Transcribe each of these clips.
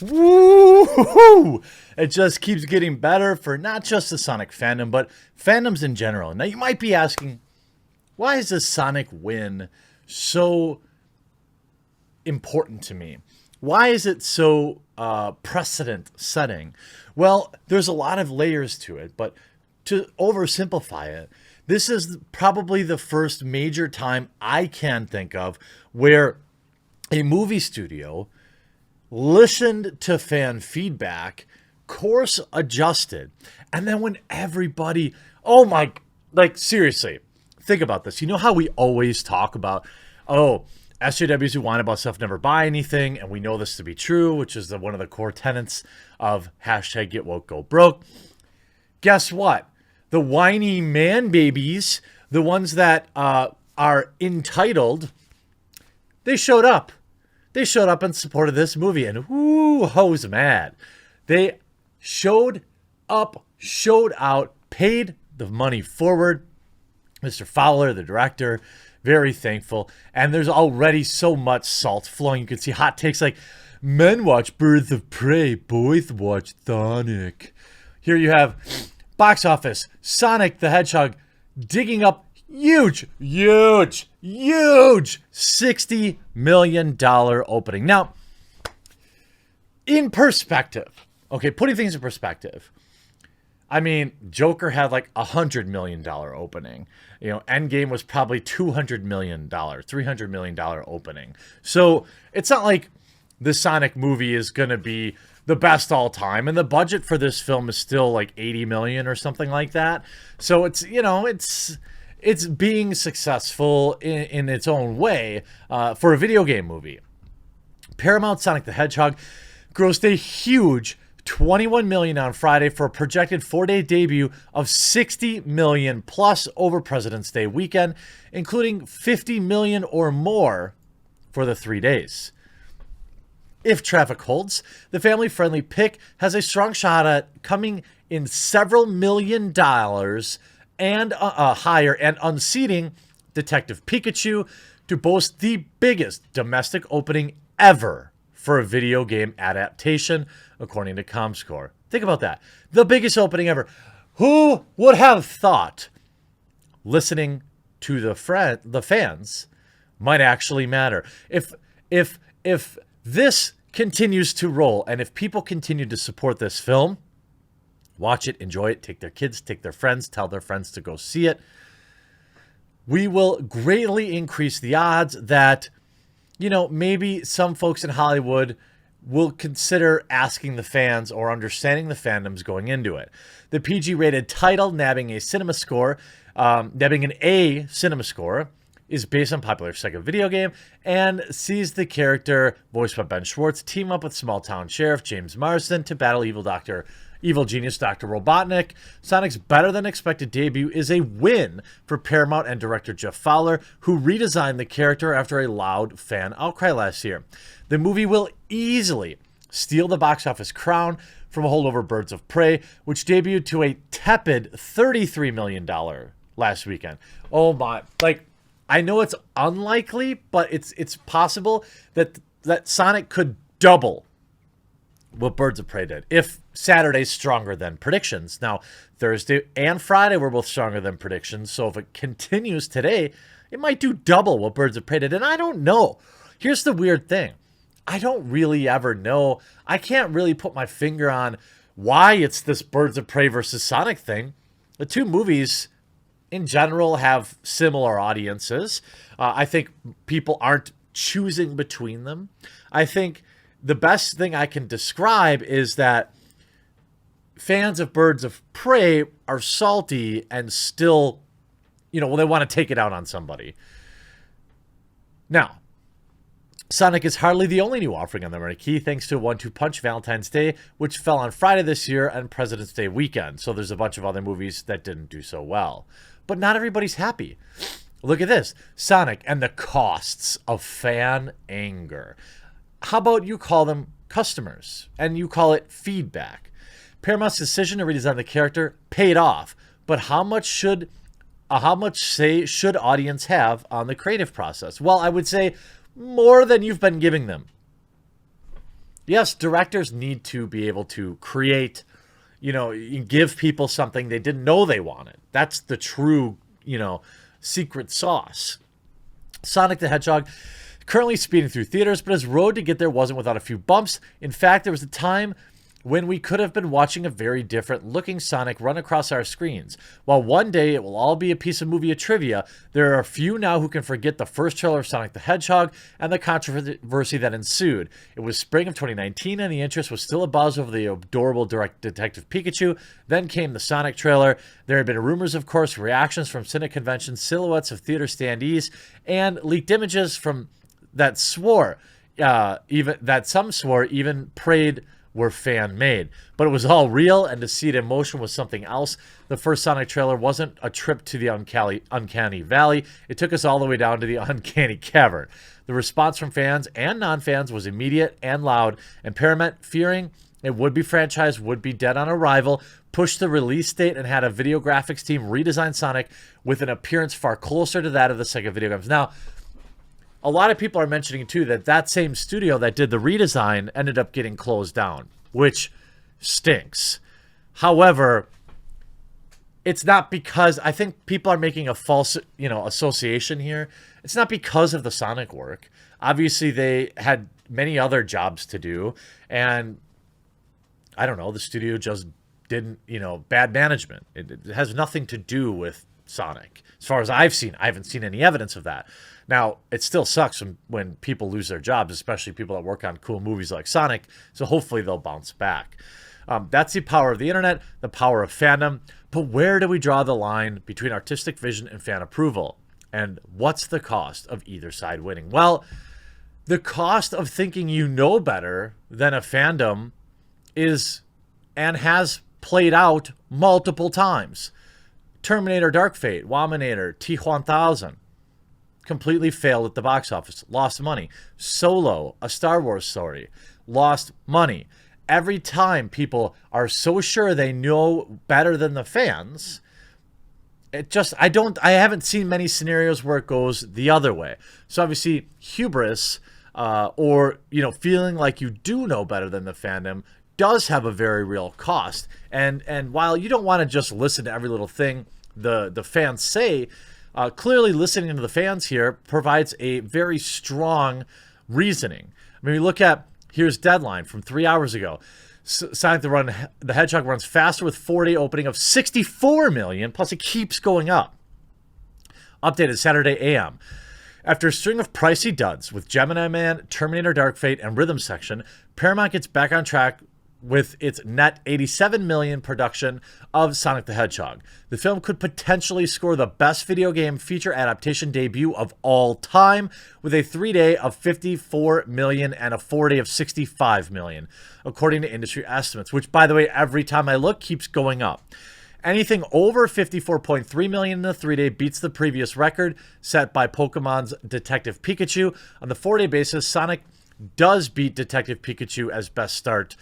Woo! It just keeps getting better for not just the Sonic fandom, but fandoms in general. Now, you might be asking, why is this Sonic win so important to me? Why is it so precedent setting? Well, there's a lot of layers to it, but to oversimplify it, this is probably the first major time I can think of where a movie studio listened to fan feedback, course adjusted, and then when everybody, oh my, like seriously, think about this. You know how we always talk about, oh, SJWs who whine about stuff never buy anything, and we know this to be true, which is one of the core tenets of hashtag get woke, go broke. Guess what? The whiny man babies, the ones that are entitled, they showed up. They showed up and supported this movie, and who's mad? They showed up, showed out, paid the money forward. Mr. Fowler, the director, very thankful. And there's already so much salt flowing. You can see hot takes like, men watch Birds of Prey, boys watch Sonic. Here you have box office, Sonic the Hedgehog digging up huge $60 million opening. Now, in perspective, okay, putting things in perspective, I mean, Joker had like $100 million opening. You know, Endgame was probably $200 million, $300 million opening. So it's not like the Sonic movie is going to be the best all time. And the budget for this film is still like 80 million or something like that. So it's, you know, it's being successful in its own way for a video game movie. Paramount Sonic the Hedgehog grossed a huge 21 million on Friday for a projected 4-day debut of 60 million plus over President's Day weekend, including 50 million or more for the 3 days. If traffic holds, the family-friendly pick has a strong shot at coming in several $1 million and higher and unseating Detective Pikachu to boast the biggest domestic opening ever for a video game adaptation, according to ComScore. Think about that. The biggest opening ever. Who would have thought listening to the fans might actually matter? If this continues to roll and if people continue to support this film, watch it, enjoy it, take their kids, take their friends, tell their friends to go see it, we will greatly increase the odds that, you know, maybe some folks in Hollywood will consider asking the fans or understanding the fandoms going into it. The PG-rated title, nabbing an A cinema score, is based on popular Sega video game and sees the character, voiced by Ben Schwartz, team up with small-town sheriff James Marsden to battle evil genius Dr. Robotnik. Sonic's better-than-expected debut is a win for Paramount and director Jeff Fowler, who redesigned the character after a loud fan outcry last year. The movie will easily steal the box office crown from a holdover Birds of Prey, which debuted to a tepid $33 million last weekend. Oh my, like, I know it's unlikely, but it's possible that Sonic could double what Birds of Prey did if Saturday's stronger than predictions. Now, Thursday and Friday were both stronger than predictions, so if it continues today, it might do double what Birds of Prey did, and I don't know. Here's the weird thing. I don't really ever know. I can't really put my finger on why it's this Birds of Prey versus Sonic thing. The two movies in general have similar audiences. I think people aren't choosing between them. I think the best thing I can describe is that fans of Birds of Prey are salty and still, you know, well, they want to take it out on somebody. Now, Sonic is hardly the only new offering on the marquee, thanks to 1-2 Punch Valentine's Day, which fell on Friday this year and President's Day weekend. So there's a bunch of other movies that didn't do so well. But not everybody's happy. Look at this. Sonic and the costs of fan anger. How about you call them customers and you call it feedback? Paramount's decision to redesign the character paid off, but how much say should audience have on the creative process? Well, I would say more than you've been giving them. Yes, directors need to be able to create, give people something they didn't know they wanted. That's the true, secret sauce. Sonic the Hedgehog currently speeding through theaters, but his road to get there wasn't without a few bumps. In fact, there was a time when we could have been watching a very different looking Sonic run across our screens. While one day it will all be a piece of movie trivia, there are a few now who can forget the first trailer of Sonic the Hedgehog and the controversy that ensued. It was spring of 2019 and the interest was still abuzz over the adorable Detective Pikachu. Then came the Sonic trailer. There had been rumors, of course, reactions from Cine conventions, silhouettes of theater standees, and leaked images from that some swore even prayed were fan-made. But it was all real, and to see it in motion was something else. The first Sonic trailer wasn't a trip to the uncanny valley. It took us all the way down to the uncanny cavern. The response from fans and non-fans was immediate and loud, and Paramount, fearing a would-be franchise would be dead on arrival, pushed the release date and had a video graphics team redesign Sonic with an appearance far closer to that of the Sega video games. Now, a lot of people are mentioning, too, that same studio that did the redesign ended up getting closed down, which stinks. However, it's not because... I think people are making a false, association here. It's not because of the Sonic work. Obviously, they had many other jobs to do, and I don't know, the studio just didn't, bad management. It has nothing to do with Sonic. As far as I've seen, I haven't seen any evidence of that. Now, it still sucks when people lose their jobs, especially people that work on cool movies like Sonic, so hopefully they'll bounce back. That's the power of the internet, the power of fandom, but where do we draw the line between artistic vision and fan approval? And what's the cost of either side winning? Well, the cost of thinking you know better than a fandom is and has played out multiple times. Terminator Dark Fate, Waminator, T-1000. Completely failed at the box office. Lost money. Solo, a Star Wars story. Lost money. Every time people are so sure they know better than the fans, I haven't seen many scenarios where it goes the other way. So obviously, hubris, or, feeling like you do know better than the fandom does have a very real cost. And while you don't want to just listen to every little thing the fans say, clearly listening to the fans here provides a very strong reasoning. I mean, we look at, here's Deadline from 3 hours ago. Sonic the Hedgehog runs faster with 4-day opening of 64 million, plus it keeps going up. Updated Saturday AM. After a string of pricey duds with Gemini Man, Terminator Dark Fate, and Rhythm Section, Paramount gets back on track with its net 87 million production of Sonic the Hedgehog. The film could potentially score the best video game feature adaptation debut of all time, with a 3-day of 54 million and a 4-day of 65 million, according to industry estimates, which, by the way, every time I look, keeps going up. Anything over 54.3 million in the 3-day beats the previous record set by Pokemon's Detective Pikachu. On the 4-day basis, Sonic does beat Detective Pikachu as best start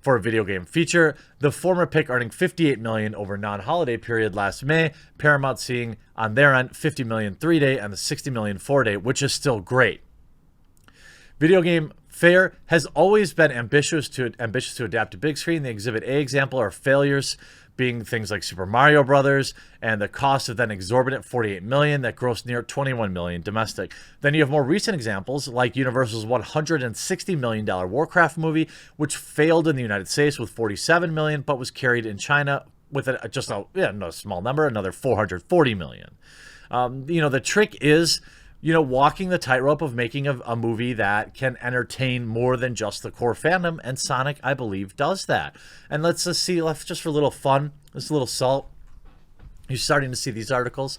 for a video game feature, the former pick earning 58 million over non-holiday period last May, Paramount seeing on their end 50 million 3-day and the 60 million 4-day, which is still great. Video game fare has always been ambitious to adapt to big screen. The Exhibit A example are failures being things like Super Mario Brothers, and the cost of then exorbitant 48 million that grossed near 21 million domestic. Then you have more recent examples like Universal's $160 million Warcraft movie, which failed in the United States with 47 million, but was carried in China with a small number, another 440 million. The trick is, walking the tightrope of making a movie that can entertain more than just the core fandom, and Sonic, I believe, does that. And let's just for a little fun, just a little salt, you're starting to see these articles.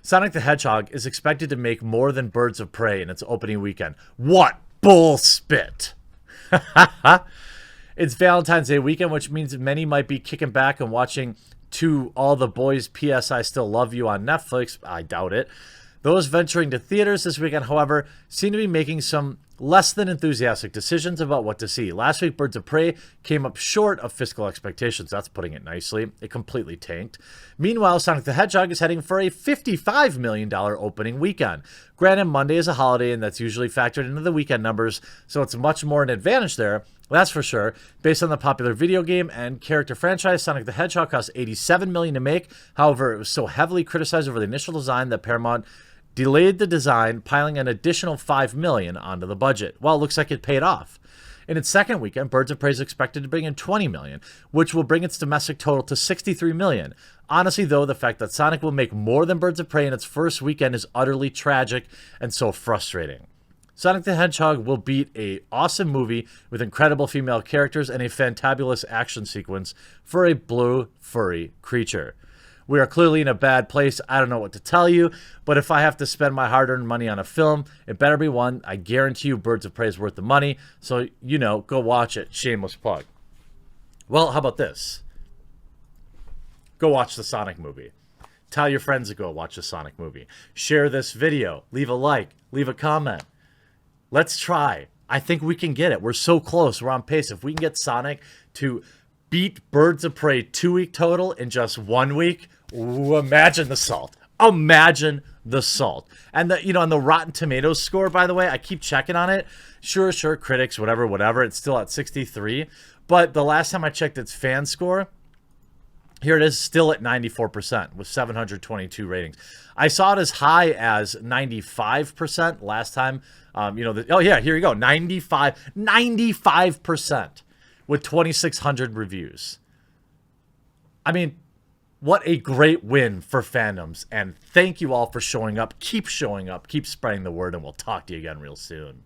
Sonic the Hedgehog is expected to make more than Birds of Prey in its opening weekend. What bull spit! It's Valentine's Day weekend, which means many might be kicking back and watching To All the Boys, P.S. I Still Love You on Netflix. I doubt it. Those venturing to theaters this weekend, however, seem to be making some less than enthusiastic decisions about what to see. Last week, Birds of Prey came up short of fiscal expectations. That's putting it nicely. It completely tanked. Meanwhile, Sonic the Hedgehog is heading for a $55 million opening weekend. Granted, Monday is a holiday, and that's usually factored into the weekend numbers, so it's much more an advantage there. That's for sure. Based on the popular video game and character franchise, Sonic the Hedgehog cost $87 million to make. However, it was so heavily criticized over the initial design that Paramount delayed the design, piling an additional $5 million onto the budget. Well, it looks like it paid off. In its second weekend, Birds of Prey is expected to bring in $20 million, which will bring its domestic total to $63 million. Honestly, though, the fact that Sonic will make more than Birds of Prey in its first weekend is utterly tragic and so frustrating. Sonic the Hedgehog will beat an awesome movie with incredible female characters and a fantabulous action sequence for a blue, furry creature. We are clearly in a bad place. I don't know what to tell you, but if I have to spend my hard-earned money on a film, it better be one. I guarantee you Birds of Prey is worth the money, so, go watch it. Shameless plug. Well, how about this? Go watch the Sonic movie. Tell your friends to go watch the Sonic movie. Share this video. Leave a like. Leave a comment. Let's try. I think we can get it. We're so close. We're on pace. If we can get Sonic to beat Birds of Prey 2-week total in just 1 week, ooh, imagine the salt. Imagine the salt. And on the Rotten Tomatoes score, by the way, I keep checking on it. Sure, critics, whatever. It's still at 63. But the last time I checked its fan score, here it is, still at 94% with 722 ratings. I saw it as high as 95% last time. Oh yeah, here you go, 95% with 2,600 reviews. I mean, what a great win for fandoms, and thank you all for showing up. Keep showing up, keep spreading the word, and we'll talk to you again real soon.